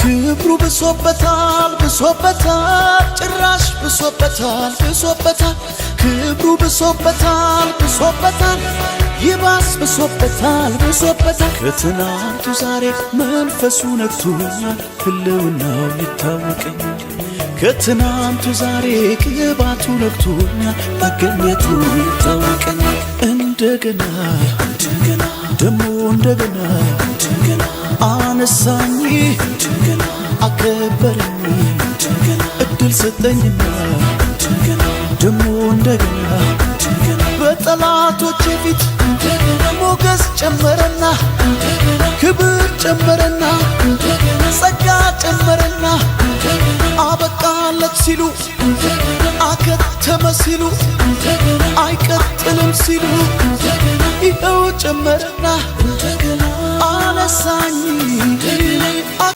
ክብሩ ብሶበታል ብሶበታል ጭራሽ ብሶበታል ብሶበታል ክብሩ ብሶበታል ብሶበታል ይባስ ብሶበታል ብሶበታል ከትናንቱ ዛሬ መንፈሱ ነክቶኛል ህልውናው ይታወቀኛል ከትናንቱ ዛሬ ቅባቱ ነክቶኛል መገኘቱ ይታወቀኛል እንደገና እንደገና ደሞ እንደገና እንደገና አነሳኝ እንደገና አከበረኝ እንደገና እድል ሰጠኝና እንደገና ደሞ እንደገና እንደገና በጠላቶቼ ፊት እንደገና ሞገስ ጨመረና እንደገና ክብር ጨመረና እንደገና ጸጋ ጨመረና እንደገና አበቃለት ሲሉ እንደገና አከተመ ሲሉ እንደገና አይቀጥልም ሲሉ እንደገና ይኸው ጨመረና እንደገና አነሳኝ